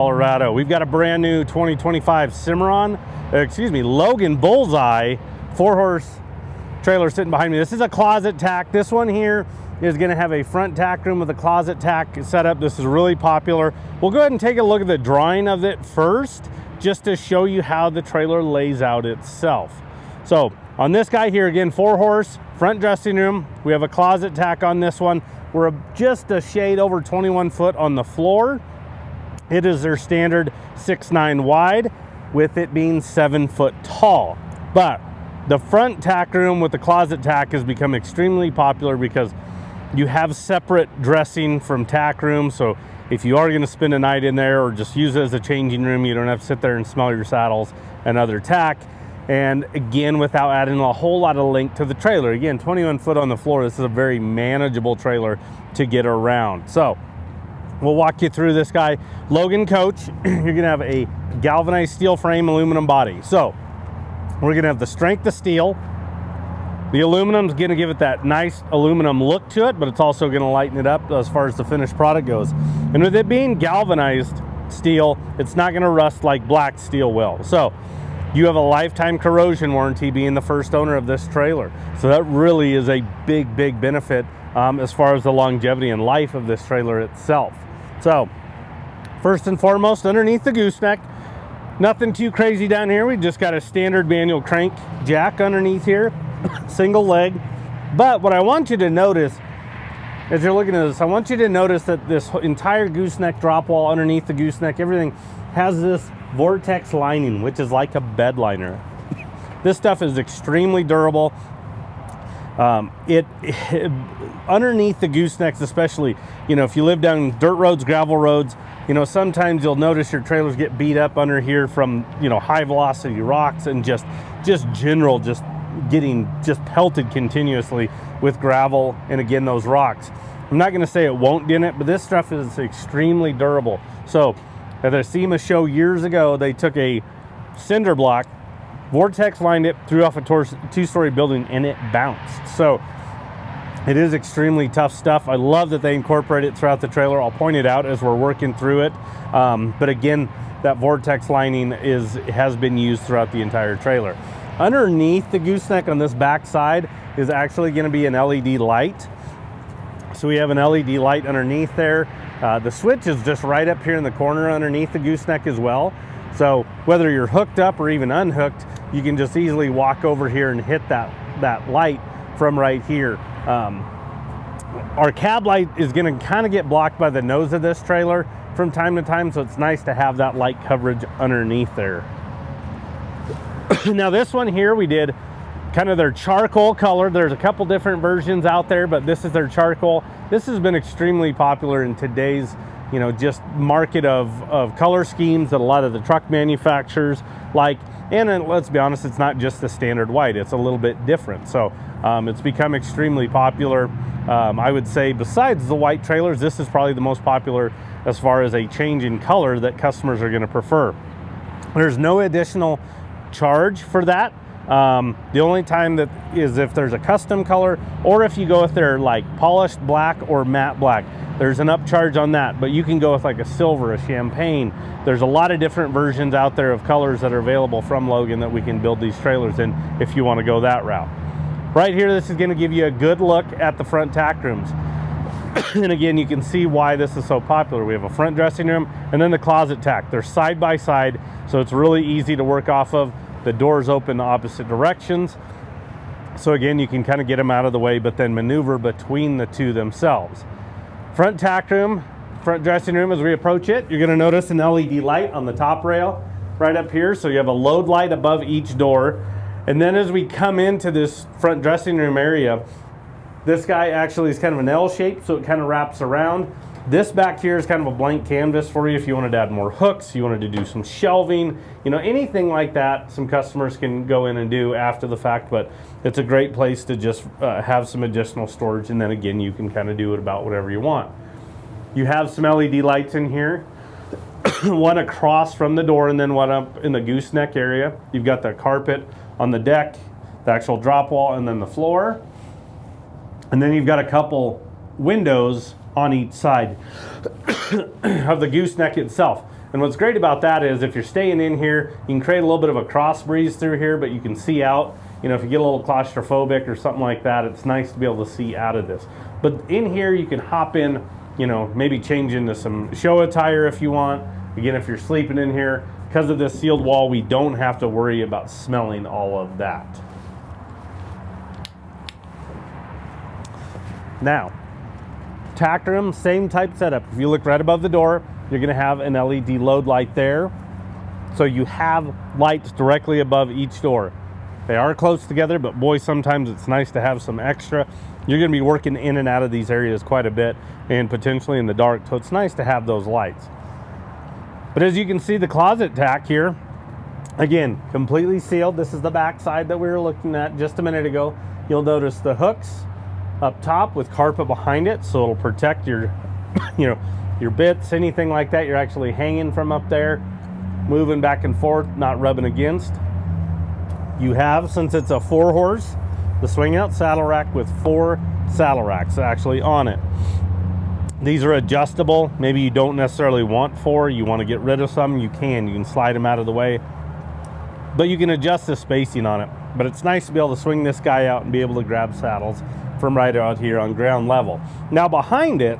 Colorado. We've got a brand new 2025 Logan Bullseye 4-horse trailer sitting behind me. This is a closet tack. This one here is going to have a front tack room with a closet tack setup. This is really popular. We'll go ahead and take a look at the drawing of it first, just to show you how the trailer lays out itself. So on this guy here, again, 4-horse front dressing room. We have a closet tack on this one. We're just a shade over 21 foot on the floor. It is their standard 6'9" wide, with it being 7 foot tall. But the front tack room with the closet tack has become extremely popular because you have separate dressing from tack room. So if you are going to spend a night in there or just use it as a changing room, you don't have to sit there and smell your saddles and other tack. And again, without adding a whole lot of length to the trailer. Again, 21 foot on the floor. This is a very manageable trailer to get around. So we'll walk you through this guy. Logan Coach, you're going to have a galvanized steel frame, aluminum body. So we're going to have the strength of steel. The aluminum is going to give it that nice aluminum look to it, but it's also going to lighten it up as far as the finished product goes. And with it being galvanized steel, it's not going to rust like black steel will. So you have a lifetime corrosion warranty being the first owner of this trailer. So that really is a big, big benefit as far as the longevity and life of this trailer itself. So first and foremost, underneath the gooseneck, nothing too crazy down here. We just got a standard manual crank jack underneath here, single leg. But what I want you to notice as you're looking at this, I want you to notice that this entire gooseneck drop wall underneath the gooseneck, everything has this vortex lining, which is like a bed liner. This stuff is extremely durable. Underneath the goosenecks, especially, you know, if you live down dirt roads, gravel roads, you know, sometimes you'll notice your trailers get beat up under here from, you know, high velocity rocks and just getting pelted continuously with gravel and, again, those rocks. I'm not going to say it won't dent it, but this stuff is extremely durable. So at the SEMA show years ago, they took a cinder block, vortex lined it, threw off a two-story building, and it bounced. So it is extremely tough stuff. I love that they incorporate it throughout the trailer. I'll point it out as we're working through it. But again, that vortex lining has been used throughout the entire trailer. Underneath the gooseneck on this back side is actually going to be an LED light. So we have an LED light underneath there. The switch is just right up here in the corner underneath the gooseneck as well. So whether you're hooked up or even unhooked, you can just easily walk over here and hit that light from right here. Our cab light is going to kind of get blocked by the nose of this trailer from time to time, so it's nice to have that light coverage underneath there. Now this one here, we did kind of their charcoal color. There's a couple different versions out there, but this is their charcoal. This has been extremely popular in today's, you know, just market of color schemes that a lot of the truck manufacturers like. And then, let's be honest, it's not just the standard white, it's a little bit different. So it's become extremely popular. I would say besides the white trailers, this is probably the most popular as far as a change in color that customers are going to prefer. There's no additional charge for that. The only time that is if there's a custom color, or if you go with their like polished black or matte black, there's an upcharge on that. But you can go with like a silver, a champagne. There's a lot of different versions out there of colors that are available from Logan that we can build these trailers in if you want to go that route. Right here, this is going to give you a good look at the front tack rooms. And again, you can see why this is so popular. We have a front dressing room and then the closet tack. They're side by side, so it's really easy to work off of. The doors open the opposite directions. So again, you can kind of get them out of the way, but then maneuver between the two themselves. Front tack room, front dressing room, as we approach it, you're going to notice an LED light on the top rail right up here. So you have a load light above each door. And then as we come into this front dressing room area, this guy actually is kind of an L shape, so it kind of wraps around. This back here is kind of a blank canvas for you if you wanted to add more hooks, you wanted to do some shelving, you know, anything like that. Some customers can go in and do after the fact, but it's a great place to just have some additional storage, and then again, you can kind of do it about whatever you want. You have some LED lights in here, one across from the door and then one up in the gooseneck area. You've got the carpet on the deck, the actual drop wall, and then the floor. And then you've got a couple windows on each side of the gooseneck itself. And what's great about that is if you're staying in here, you can create a little bit of a cross breeze through here, but you can see out. You know, if you get a little claustrophobic or something like that, it's nice to be able to see out of this. But in here, you can hop in, you know, maybe change into some show attire if you want. Again, if you're sleeping in here, because of this sealed wall, we don't have to worry about smelling all of that. Now, tack room, same type setup. If you look right above the door, you're gonna have an LED load light there. So you have lights directly above each door. They are close together, but boy, sometimes it's nice to have some extra. You're gonna be working in and out of these areas quite a bit and potentially in the dark, so it's nice to have those lights. But as you can see, the closet tack here, again, completely sealed. This is the back side that we were looking at just a minute ago. You'll notice the hooks up top with carpet behind it, so it'll protect your, you know, your bits, anything like that. You're actually hanging from up there, moving back and forth, not rubbing against. You have, since it's a 4-horse, the swing out saddle rack with 4 saddle racks actually on it. These are adjustable. Maybe you don't necessarily want 4, you want to get rid of some, you can slide them out of the way, but you can adjust the spacing on it. But it's nice to be able to swing this guy out and be able to grab saddles from right out here on ground level. Now behind it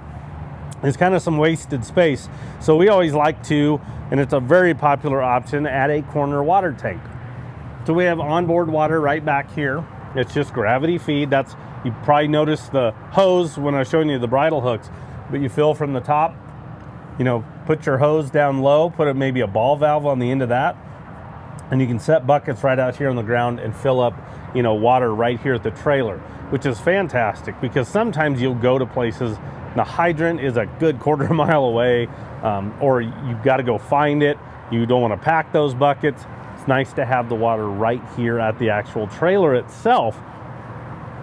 is kind of some wasted space, so we always like to, and it's a very popular option, add a corner water tank. So we have onboard water right back here. It's just gravity feed. That's, you probably noticed the hose when I was showing you the bridle hooks, but you fill from the top, you know, put your hose down low, put maybe a ball valve on the end of that, and you can set buckets right out here on the ground and fill up, you know, water right here at the trailer, which is fantastic because sometimes you'll go to places and the hydrant is a good quarter mile away, or you've got to go find it. You don't want to pack those buckets. It's nice to have the water right here at the actual trailer itself.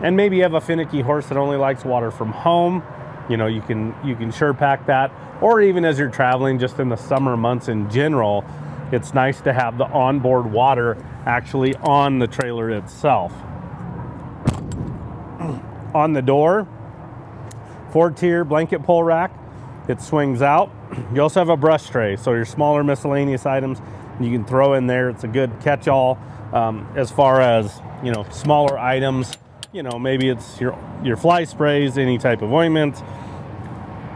And maybe you have a finicky horse that only likes water from home. You know, you can sure pack that, or even as you're traveling just in the summer months in general, it's nice to have the onboard water actually on the trailer itself. On the door, 4-tier blanket pull rack, it swings out. You also have a brush tray, so your smaller miscellaneous items you can throw in there. It's a good catch-all as far as, you know, smaller items. You know, maybe it's your fly sprays, any type of ointment,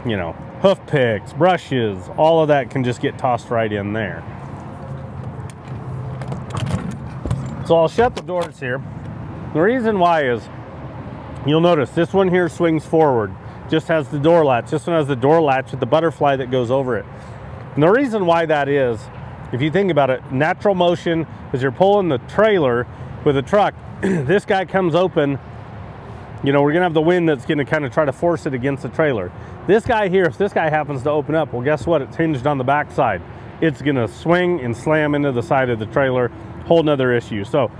you know, hoof picks, brushes, all of that can just get tossed right in there. So I'll shut the doors here. The reason why is, you'll notice this one here swings forward, just has the door latch. This one has the door latch with the butterfly that goes over it. And the reason why that is, if you think about it, natural motion, as you're pulling the trailer with a truck, this guy comes open, you know, we're gonna have the wind that's gonna kind of try to force it against the trailer. This guy here, if this guy happens to open up, well, guess what? It's hinged on the back side. It's gonna swing and slam into the side of the trailer, whole nother issue. So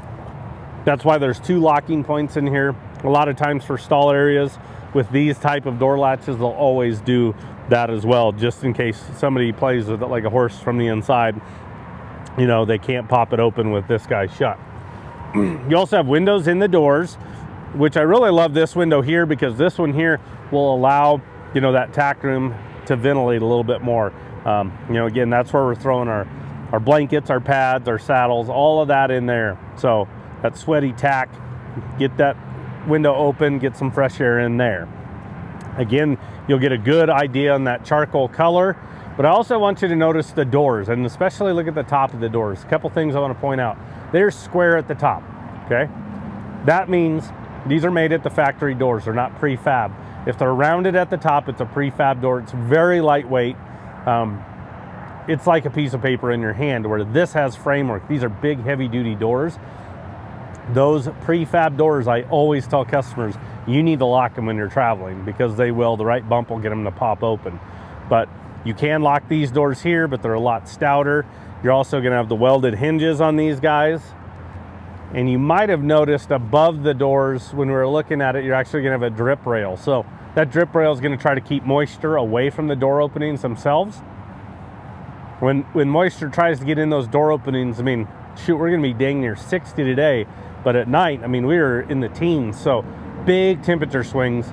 that's why there's 2 locking points in here. A lot of times for stall areas with these type of door latches, they'll always do that as well, just in case somebody plays with it like a horse from the inside. You know, they can't pop it open with this guy shut. You also have windows in the doors, which I really love this window here because this one here will allow, you know, that tack room to ventilate a little bit more. You know, again, that's where we're throwing our blankets, our pads, our saddles, all of that in there. So that sweaty tack, get that window open, get some fresh air in there. Again, you'll get a good idea on that charcoal color, but I also want you to notice the doors, and especially look at the top of the doors. A couple things I want to point out. They're square at the top, okay? That means these are made at the factory doors. They're not prefab. If they're rounded at the top, it's a prefab door. It's very lightweight. It's like a piece of paper in your hand, where this has framework. These are big, heavy-duty doors. Those prefab doors, I always tell customers, you need to lock them when you're traveling, because they will. The right bump will get them to pop open. But you can lock these doors here, but they're a lot stouter. You're also going to have the welded hinges on these guys. And you might have noticed above the doors, when we were looking at it, you're actually going to have a drip rail. So that drip rail is going to try to keep moisture away from the door openings themselves. When moisture tries to get in those door openings, I mean, shoot, we're going to be dang near 60 today. But at night, I mean, we were in the teens. So big temperature swings.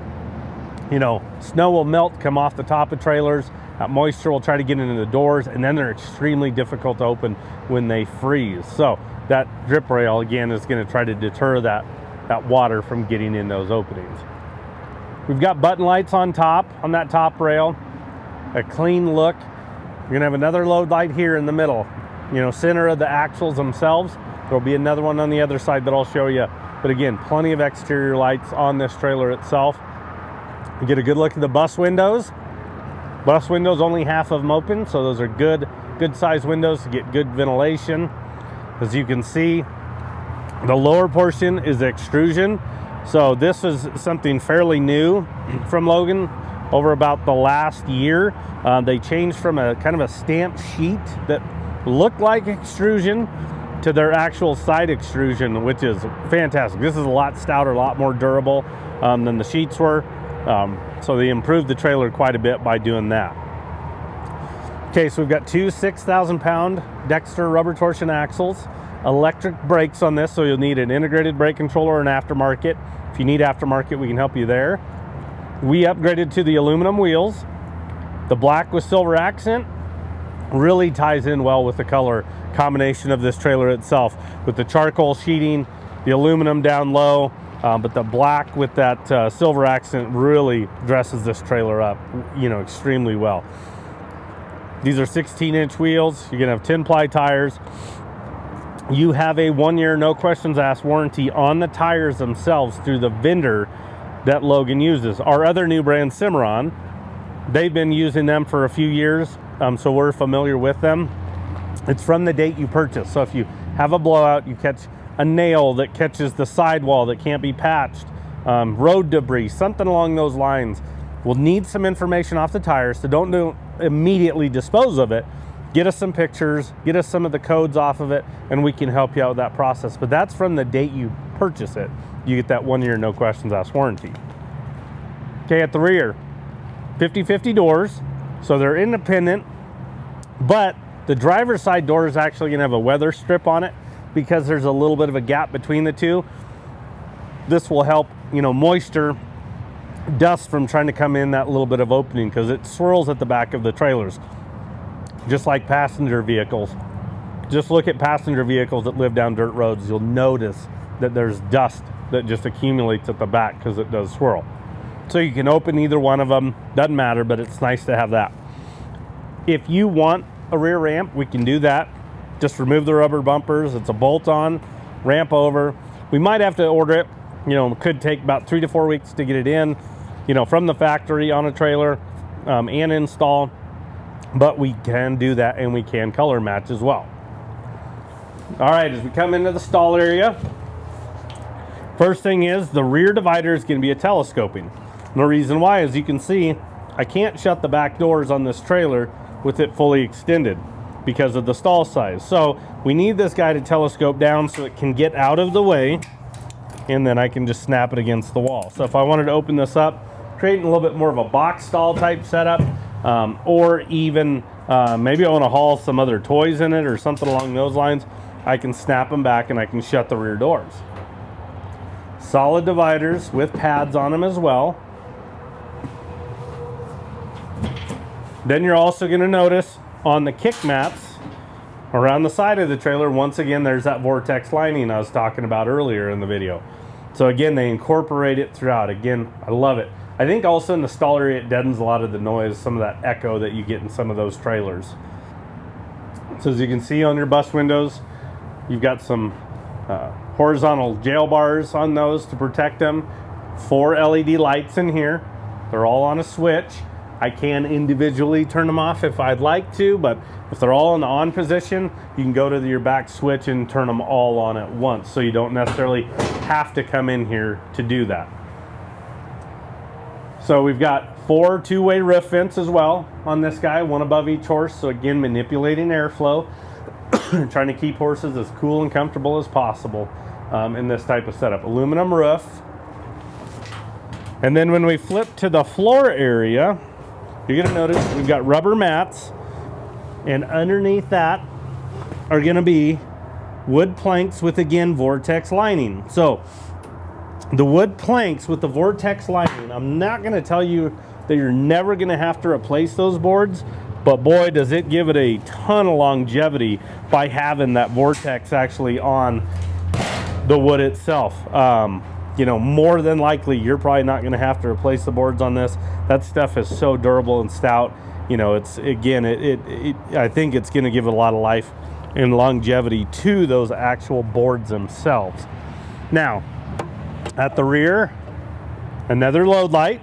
You know, snow will melt, come off the top of trailers, That moisture will try to get into the doors, and then they're extremely difficult to open when they freeze. So that drip rail, again, is going to try to deter that water from getting in those openings. We've got button lights on top, on that top rail, a clean look. You're going to have another load light here in the middle, center of the axles themselves. There'll be another one on the other side that I'll show you. But again, plenty of exterior lights on this trailer itself. You get a good look at the bus windows. Bus windows, only half of them open, so those are good size windows to get good ventilation. As you can see, the lower portion is extrusion. So this is something fairly new from Logan over about the last year. They changed from a kind of a stamped sheet that looked like extrusion to their actual side extrusion, which is fantastic. This is a lot stouter, a lot more durable than the sheets were. So they improved the trailer quite a bit by doing that. Okay, so we've got two 6,000-pound Dexter rubber torsion axles, electric brakes on this, so you'll need an integrated brake controller or an aftermarket. If you need aftermarket, we can help you there. We upgraded to the aluminum wheels. The black with silver accent really ties in well with the color combination of this trailer itself, with the charcoal sheeting, the aluminum down low, but the black with that silver accent really dresses this trailer up, extremely well. These are 16-inch wheels. You're gonna have 10-ply tires. You have a 1-year, no questions asked warranty on the tires themselves through the vendor that Logan uses. Our other new brand, Cimarron, they've been using them for a few years, so we're familiar with them. It's from the date you purchase. So if you have a blowout, you catch a nail that catches the sidewall that can't be patched, road debris, something along those lines, we'll need some information off the tires, so don't immediately dispose of it. Get us some pictures, get us some of the codes off of it, and we can help you out with that process. But that's from the date you purchase it. You get that 1-year, no questions asked warranty. Okay, at the rear, 50/50 doors, so they're independent, but the driver's side door is actually gonna have a weather strip on it because there's a little bit of a gap between the two. This will help, moisture, dust from trying to come in that little bit of opening, because it swirls at the back of the trailers, just like passenger vehicles. Just look at passenger vehicles that live down dirt roads. You'll notice that there's dust that just accumulates at the back because it does swirl. So you can open either one of them, doesn't matter, but it's nice to have that. If you want a rear ramp, we can do that. Just remove the rubber bumpers. It's a bolt-on ramp over. We might have to order it. It could take about 3 to 4 weeks to get it in, from the factory on a trailer and install. But we can do that, and we can color match as well. All right, as we come into the stall area, first thing is the rear divider is going to be a telescoping. And the reason why, as you can see, I can't shut the back doors on this trailer with it fully extended because of the stall size. So we need this guy to telescope down so it can get out of the way, and then I can just snap it against the wall. So if I wanted to open this up, creating a little bit more of a box stall type setup, or even maybe I want to haul some other toys in it or something along those lines, I can snap them back and I can shut the rear doors. Solid dividers with pads on them as well. Then you're also going to notice on the kick mats around the side of the trailer, once again, there's that vortex lining I was talking about earlier in the video. So again, they incorporate it throughout. Again, I love it. I think also in the stall area, it deadens a lot of the noise, some of that echo that you get in some of those trailers. So as you can see on your bus windows, you've got some horizontal jail bars on those to protect them. 4 LED lights in here. They're all on a switch. I can individually turn them off if I'd like to, but if they're all in the on position, you can go to your back switch and turn them all on at once, so you don't necessarily have to come in here to do that. So we've got 4 two-way roof vents as well on this guy, one above each horse. So again, manipulating airflow, trying to keep horses as cool and comfortable as possible in this type of setup. Aluminum roof. And then when we flip to the floor area, you're gonna notice we've got rubber mats, and underneath that are gonna be wood planks with, again, vortex lining. So the wood planks with the vortex lining, I'm not gonna tell you that you're never going to have to replace those boards, but boy, does it give it a ton of longevity by having that vortex actually on the wood itself. You know, more than likely, you're probably not going to have to replace the boards on this. That stuff is so durable and stout. You know, it's, again, I think it's going to give it a lot of life and longevity to those actual boards themselves. Now, at the rear, another load light.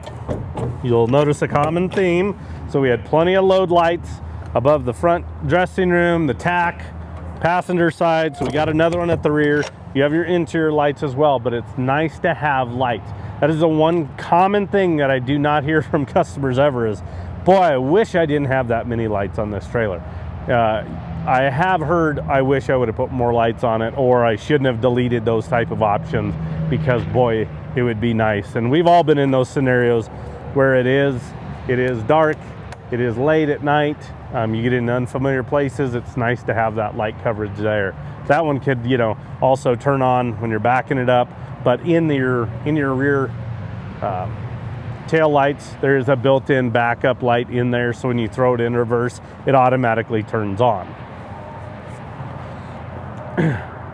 You'll notice a common theme. So we had plenty of load lights above the front dressing room, the tack, passenger side. So we got another one at the rear. You have your interior lights as well, but it's nice to have lights. That is the one common thing that I do not hear from customers ever is, boy, I wish I didn't have that many lights on this trailer. I have heard, I wish I would have put more lights on it, or I shouldn't have deleted those type of options, because boy, it would be nice. And we've all been in those scenarios where it is dark, it is late at night, you get in unfamiliar places. It's nice to have that light coverage there. That one could, you know, also turn on when you're backing it up, but in your rear tail lights, there's a built-in backup light in there, so when you throw it in reverse, it automatically turns on.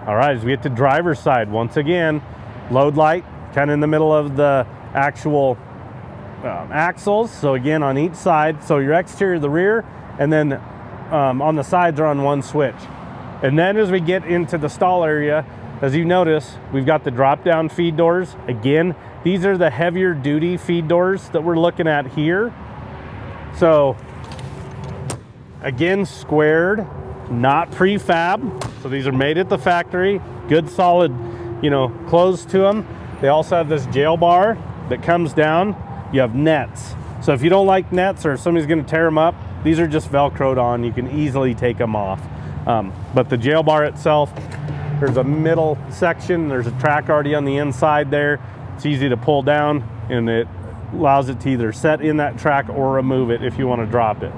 All right, as we get to driver's side, once again, load light kind of in the middle of the actual axles. So again, on each side, so your exterior, the rear, and then on the sides are on one switch. And then as we get into the stall area, as you notice, we've got the drop down feed doors. Again, these are the heavier duty feed doors that we're looking at here. So again, squared, not prefab. So these are made at the factory, good solid, you know, close to them. They also have this jail bar that comes down. You have nets. So if you don't like nets, or if somebody's gonna tear them up, these are just Velcroed on. You can easily take them off. But the jail bar itself, there's a middle section, there's a track already on the inside there. It's easy to pull down, and it allows it to either set in that track or remove it if you want to drop it.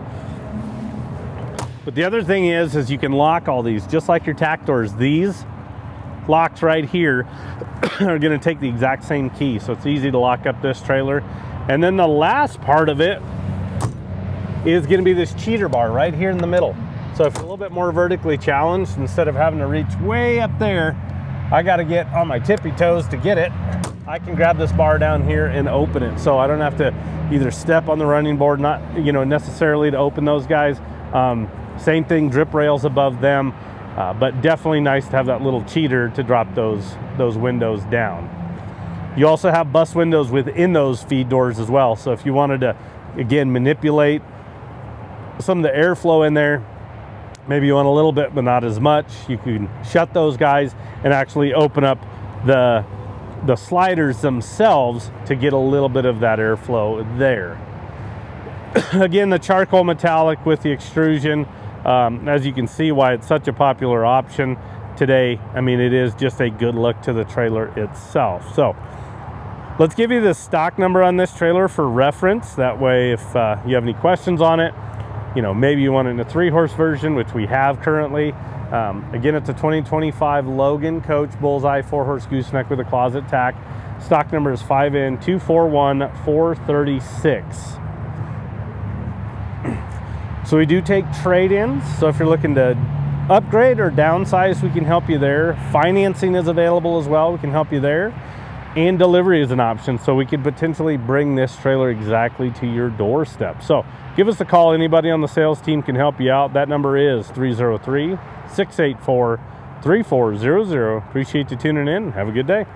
But the other thing is you can lock all these, just like your tack doors. These locks right here are going to take the exact same key, so it's easy to lock up this trailer. And then the last part of it is going to be this cheater bar right here in the middle. So if you're a little bit more vertically challenged, instead of having to reach way up there, I got to get on my tippy toes to get it, I can grab this bar down here and open it. So I don't have to either step on the running board, not, you know, necessarily to open those guys. Same thing, drip rails above them, but definitely nice to have that little cheater to drop those windows down. You also have bus windows within those feed doors as well. So if you wanted to, again, manipulate some of the airflow in there, maybe you want a little bit, but not as much, you can shut those guys and actually open up the sliders themselves to get a little bit of that airflow there. Again, the charcoal metallic with the extrusion, as you can see why it's such a popular option today. I mean, it is just a good look to the trailer itself. So let's give you the stock number on this trailer for reference. That way, if you have any questions on it, you know, maybe you want it in a 3-horse version, which we have currently. Again, it's a 2025 Logan Coach Bullseye 4-horse gooseneck with a closet tack. Stock number is 5N241436. So we do take trade-ins. So if you're looking to upgrade or downsize, we can help you there. Financing is available as well. We can help you there. And delivery is an option. So we could potentially bring this trailer exactly to your doorstep. So give us a call. Anybody on the sales team can help you out. That number is 303-684-3400. Appreciate you tuning in. Have a good day.